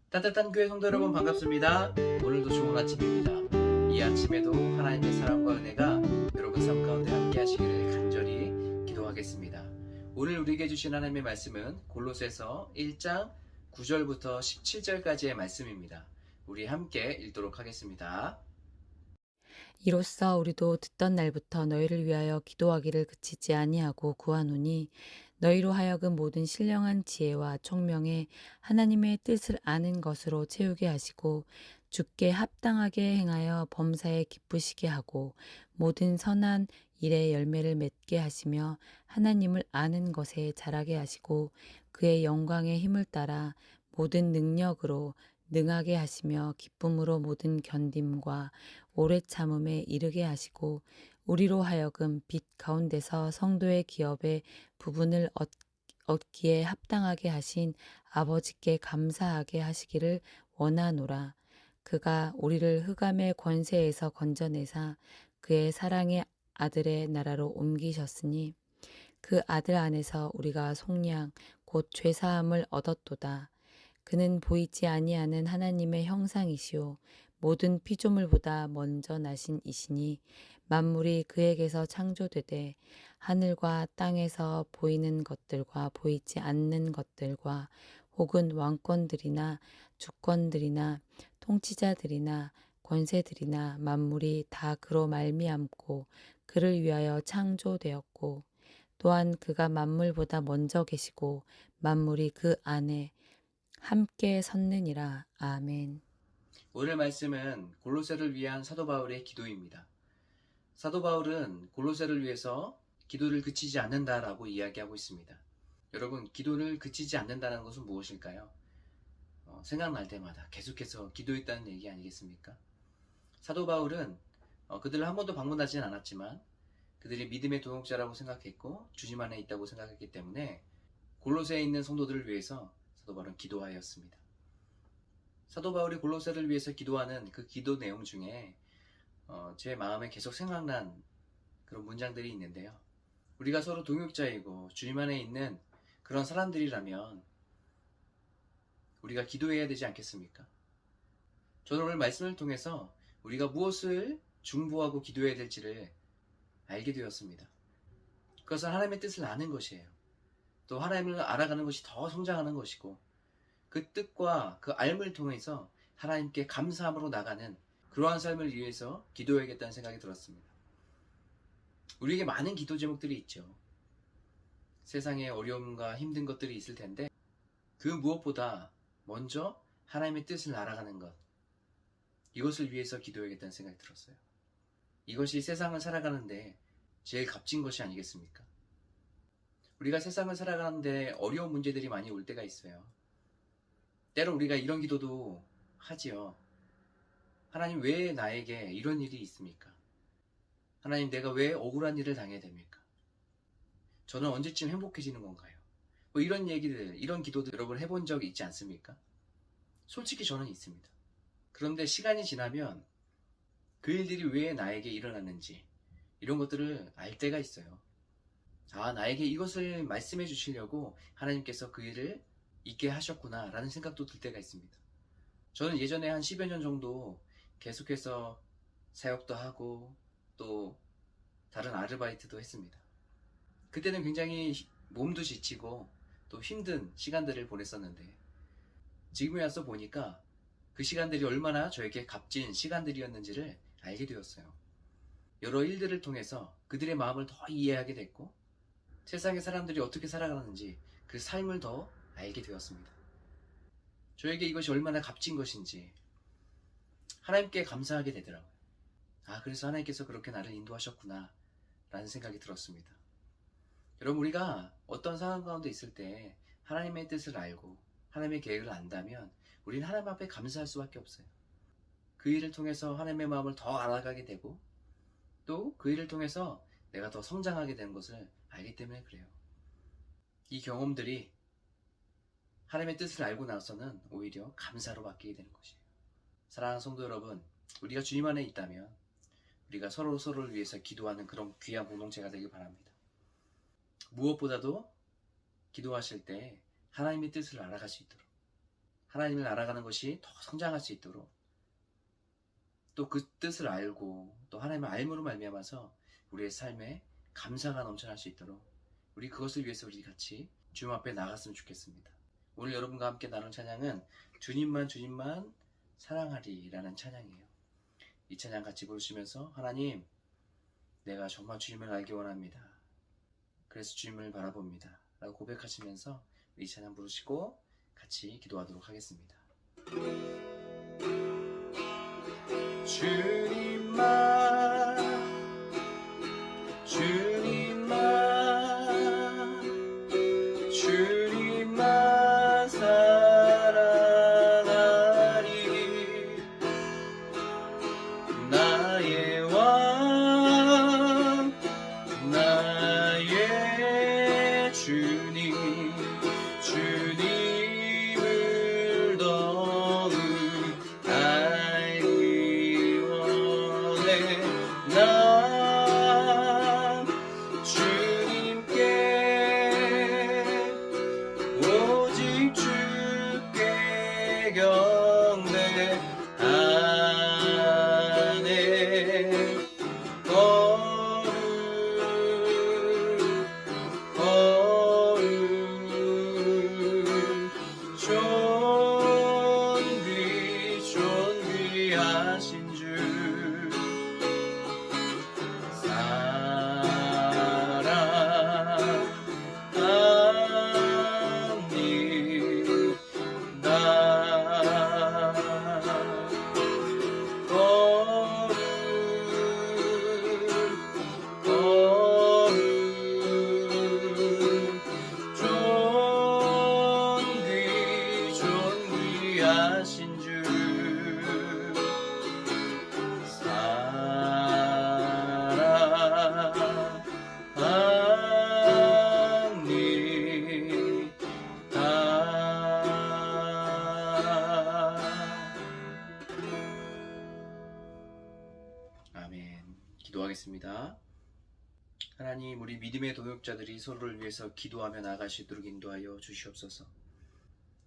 따뜻한 교회 성도 여러분 반갑습니다. 오늘도 좋은 아침입니다. 이 아침에도 하나님의 사랑과 은혜가 여러분 삶 가운데 함께 하시기를 간절히 기도하겠습니다. 오늘 우리에게 주신 하나님의 말씀은 골로새서 1장 9절부터 17절까지의 말씀입니다. 우리 함께 읽도록 하겠습니다. 이로써 우리도 듣던 날부터 너희를 위하여 기도하기를 그치지 아니하고 구하노니 너희로 하여금 모든 신령한 지혜와 총명에 하나님의 뜻을 아는 것으로 채우게 하시고 주께 합당하게 행하여 범사에 기쁘시게 하고 모든 선한 일의 열매를 맺게 하시며 하나님을 아는 것에 자라게 하시고 그의 영광의 힘을 따라 모든 능력으로 능하게 하시며 기쁨으로 모든 견딤과 오래 참음에 이르게 하시고 우리로 하여금 빛 가운데서 성도의 기업의 부분을 얻기에 합당하게 하신 아버지께 감사하게 하시기를 원하노라. 그가 우리를 흑암의 권세에서 건져내사 그의 사랑의 아들의 나라로 옮기셨으니 그 아들 안에서 우리가 속량 곧 죄사함을 얻었도다. 그는 보이지 아니하는 하나님의 형상이시오 모든 피조물보다 먼저 나신 이시니 만물이 그에게서 창조되되 하늘과 땅에서 보이는 것들과 보이지 않는 것들과 혹은 왕권들이나 주권들이나 통치자들이나 권세들이나 만물이 다 그로 말미암고 그를 위하여 창조되었고 또한 그가 만물보다 먼저 계시고 만물이 그 안에 함께 섰느니라. 아멘. 오늘 말씀은 골로새를 위한 사도 바울의 기도입니다. 사도 바울은 골로새를 위해서 기도를 그치지 않는다라고 이야기하고 있습니다. 여러분, 기도를 그치지 않는다는 것은 무엇일까요? 생각날 때마다 계속해서 기도했다는 얘기 아니겠습니까? 사도 바울은 그들을 한 번도 방문하진 않았지만 그들이 믿음의 동역자라고 생각했고 주님 안에 있다고 생각했기 때문에 골로새에 있는 성도들을 위해서 사도 바울은 기도하였습니다. 사도 바울이 골로새를 위해서 기도하는 그 기도 내용 중에 제 마음에 계속 생각난 그런 문장들이 있는데요. 우리가 서로 동역자이고 주님 안에 있는 그런 사람들이라면 우리가 기도해야 되지 않겠습니까? 저는 오늘 말씀을 통해서 우리가 무엇을 중보하고 기도해야 될지를 알게 되었습니다. 그것은 하나님의 뜻을 아는 것이에요. 또 하나님을 알아가는 것이 더 성장하는 것이고 그 뜻과 그 알을 통해서 하나님께 감사함으로 나가는 그러한 삶을 위해서 기도해야겠다는 생각이 들었습니다. 우리에게 많은 기도 제목들이 있죠. 세상에 어려움과 힘든 것들이 있을 텐데 그 무엇보다 먼저 하나님의 뜻을 알아가는 것, 이것을 위해서 기도해야겠다는 생각이 들었어요. 이것이 세상을 살아가는데 제일 값진 것이 아니겠습니까? 우리가 세상을 살아가는데 어려운 문제들이 많이 올 때가 있어요. 때로 우리가 이런 기도도 하지요. 하나님, 왜 나에게 이런 일이 있습니까? 하나님, 내가 왜 억울한 일을 당해야 됩니까? 저는 언제쯤 행복해지는 건가요? 뭐 이런 얘기들, 이런 기도들 여러분 해본 적 있지 않습니까? 솔직히 저는 있습니다. 그런데 시간이 지나면 그 일들이 왜 나에게 일어났는지 이런 것들을 알 때가 있어요. 아, 나에게 이것을 말씀해 주시려고 하나님께서 그 일을 있게 하셨구나 라는 생각도 들 때가 있습니다. 저는 예전에 한 10여 년 정도 계속해서 사역도 하고 또 다른 아르바이트도 했습니다. 그때는 굉장히 몸도 지치고 또 힘든 시간들을 보냈었는데 지금에 와서 보니까 그 시간들이 얼마나 저에게 값진 시간들이었는지를 알게 되었어요. 여러 일들을 통해서 그들의 마음을 더 이해하게 됐고 세상의 사람들이 어떻게 살아가는지 그 삶을 더 알게 되었습니다. 저에게 이것이 얼마나 값진 것인지 하나님께 감사하게 되더라고요. 아, 그래서 하나님께서 그렇게 나를 인도하셨구나 라는 생각이 들었습니다. 여러분, 우리가 어떤 상황 가운데 있을 때 하나님의 뜻을 알고 하나님의 계획을 안다면 우리는 하나님 앞에 감사할 수밖에 없어요. 그 일을 통해서 하나님의 마음을 더 알아가게 되고 또 그 일을 통해서 내가 더 성장하게 되는 것을 알기 때문에 그래요. 이 경험들이 하나님의 뜻을 알고 나서는 오히려 감사로 바뀌게 되는 것이에요. 사랑하는 성도 여러분, 우리가 주님 안에 있다면 우리가 서로를 위해서 기도하는 그런 귀한 공동체가 되길 바랍니다. 무엇보다도 기도하실 때 하나님의 뜻을 알아갈 수 있도록 하나님을 알아가는 것이 더 성장할 수 있도록, 또 그 뜻을 알고 또 하나님을 알므로 말미암아서 우리의 삶에 감사가 넘쳐날 수 있도록 우리 그것을 위해서 우리 같이 주님 앞에 나갔으면 좋겠습니다. 오늘 여러분과 함께 나눌 찬양은 주님만 주님만 사랑하리라는 찬양이에요. 이 찬양 같이 부르시면서 하나님, 내가 정말 주님을 알기 원합니다. 그래서 주님을 바라봅니다. 라고 고백하시면서 이 찬양 부르시고 같이 기도하도록 하겠습니다. 주님만 주님만 주님만 사랑하리. 나의 왕 나의 주님 주님을 더욱 알기 원해. 나 주님께 오직 주께 경배하네. 존귀하신 주 존귀하신 주 아멘. 기도하겠습니다. 하나님, 우리 믿음의 동역자들이 서로를 위해서 기도하며 나아갈 수 있도록 인도하여 주시옵소서.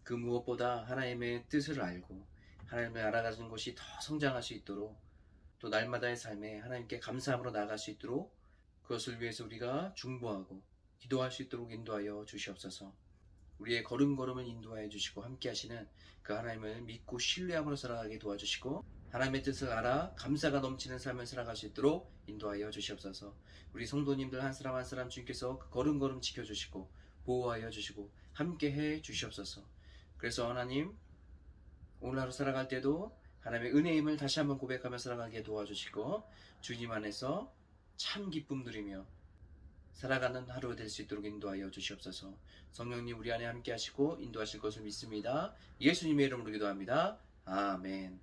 그 무엇보다 하나님의 뜻을 알고 하나님을 알아가는 것이 더 성장할 수 있도록, 또 날마다의 삶에 하나님께 감사함으로 나아갈 수 있도록 그것을 위해서 우리가 중보하고 기도할 수 있도록 인도하여 주시옵소서. 우리의 걸음걸음을 인도하여 주시고 함께 하시는 그 하나님을 믿고 신뢰함으로 살아가게 도와주시고 하나님의 뜻을 알아 감사가 넘치는 삶을 살아갈 수 있도록 인도하여 주시옵소서. 우리 성도님들 한 사람 한 사람 주님께서 그 걸음걸음 지켜주시고 보호하여 주시고 함께 해 주시옵소서. 그래서 하나님, 오늘 하루 살아갈 때도 하나님의 은혜임을 다시 한번 고백하며 살아가게 도와주시고 주님 안에서 참 기쁨 누리며 살아가는 하루 될 수 있도록 인도하여 주시옵소서. 성령님 우리 안에 함께 하시고 인도하실 것을 믿습니다. 예수님의 이름으로 기도합니다. 아멘.